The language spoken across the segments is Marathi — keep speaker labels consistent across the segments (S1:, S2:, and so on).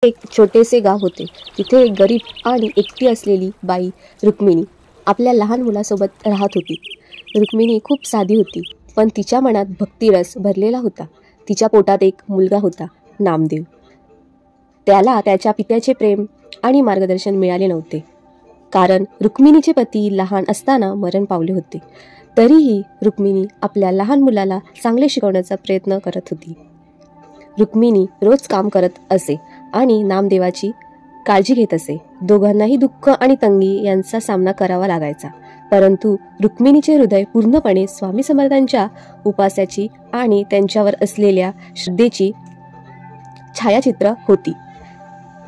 S1: एक छोटेसे गाव होते. तिथे एक गरीब आणि एकटी असलेली बाई रुक्मिणी आपल्या लहान मुलासोबत राहत होती. रुक्मिणी खूप साधी होती, पण तिच्या मनात भक्तिरस भरलेला होता. तिच्या पोटात एक मुलगा होता, नामदेव. त्याला त्याच्या पित्याचे प्रेम आणि मार्गदर्शन मिळाले नव्हते, कारण रुक्मिणीचे पती लहान असताना मरण पावले होते. तरीही रुक्मिणी आपल्या लहान मुलाला चांगले शिकवण्याचा प्रयत्न करत होती. रुक्मिणी रोज काम करत असे आणि नामदेवाची काळजी घेत असे. दोघांनाही दुःख आणि तंगी यांचा सामना करावा लागायचा, परंतु रुक्मिणीचे हृदय पूर्णपणे स्वामी समर्थांच्या उपास्याची आणि त्यांच्यावर असलेल्या श्रद्धेची छायाचित्र होती.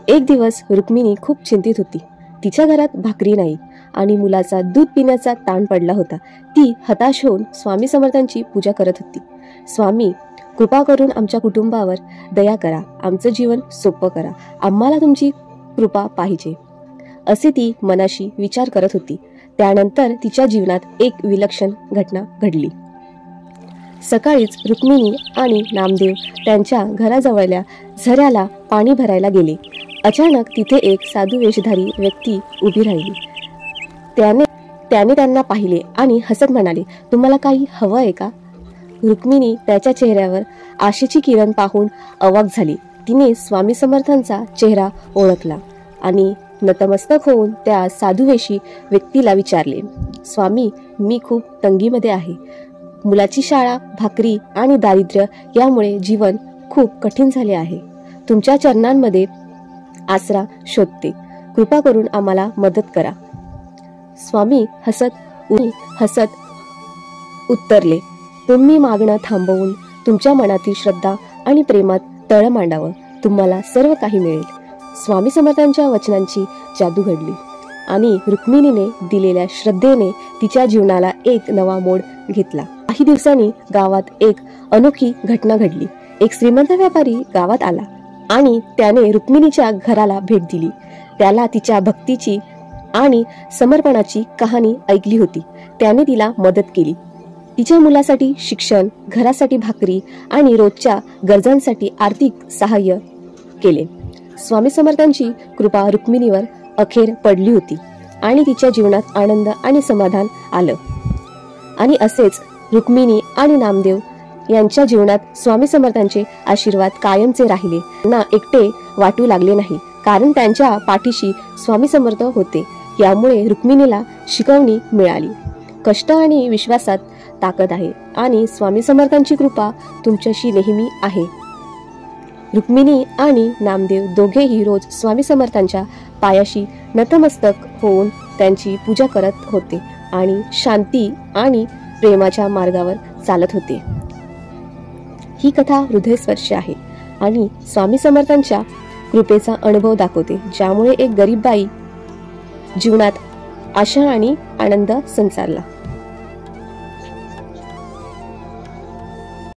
S1: एक दिवस रुक्मिणी खूप चिंतित होती. तिच्या घरात भाकरी नाही आणि मुलाचा दूध पिण्याचा ताण पडला होता. ती हताश होऊन स्वामी समर्थांची पूजा करत होती. स्वामी, कृपा करून आमच्या कुटुंबावर दया करा, आमचं जीवन सोपं करा, आम्हाला तुमची कृपा पाहिजे, असे ती मनाशी विचार करत होती. त्यानंतर तिच्या जीवनात एक विलक्षण घटना घडली. सकाळीच रुक्मिणी आणि नामदेव त्यांच्या घराजवळल्या झऱ्याला पाणी भरायला गेले. अचानक तिथे एक साधू वेशधारी व्यक्ती उभी राहिली. त्याने त्यांना पाहिले आणि हसत म्हणाले, तुम्हाला काही हवं आहे का? रुक्मिणी त्याच्या चेहऱ्यावर आशेची किरण पाहून अवाक झाली. तिने स्वामी समर्थांचा चेहरा ओळखला आणि नतमस्तक होऊन त्या साधुवेशी व्यक्तीला विचारले, स्वामी, मी खूप तंगीमध्ये आहे. मुलाची शाळा, भाकरी आणि दारिद्र्य यामुळे जीवन खूप कठीण झाले आहे. तुमच्या चरणांमध्ये आसरा शोधते. कृपा करून आम्हाला मदत करा. स्वामी हसत उत्तरले, तुम्ही मागणं थांबवून तुमच्या मनातील श्रद्धा आणि प्रेमात तळ मांडावं, तुम्हाला सर्व काही मिळेल. स्वामी समर्थांच्या वचनांची जादू घडली आणि रुक्मिणीने दिलेल्या श्रद्धेने तिच्या जीवनाला एक नवा मोड घेतला. काही दिवसांनी गावात एक अनोखी घटना घडली. एक श्रीमंत व्यापारी गावात आला आणि त्याने रुक्मिणीच्या घराला भेट दिली. त्याला तिच्या भक्तीची आणि समर्पणाची कहाणी ऐकली होती. त्याने तिला मदत केली. तिच्या मुलासाठी शिक्षण, घरासाठी भाकरी आणि रोजच्या गरजांसाठी आर्थिक सहाय्य केले. स्वामी समर्थांची कृपा रुक्मिणीवर अखेर पडली होती आणि तिच्या जीवनात आनंद आणि समाधान आलं. आणि असेच रुक्मिणी आणि नामदेव यांच्या जीवनात स्वामी समर्थांचे आशीर्वाद कायमचे राहिले. त्यांना एकटे वाटू लागले नाही, कारण त्यांच्या पाठीशी स्वामी समर्थ होते. यामुळे रुक्मिणीला शिकवणी मिळाली, कष्ट आणि विश्वासात ताकद आहे आणि स्वामी समर्थांची कृपा तुमच्याशी नेहमी आहे. रुक्मिणी आणि नामदेव दोघेही रोज स्वामी समर्थांच्या पायाशी नतमस्तक होऊन त्यांची पूजा करत होते आणि शांती आणि प्रेमाच्या मार्गावर चालत होते. ही कथा हृदयस्पर्शी आहे आणि स्वामी समर्थांच्या कृपेचा अनुभव दाखवते, ज्यामुळे एक गरीब बाई जीवनात आशा आणि आनंद संचारला.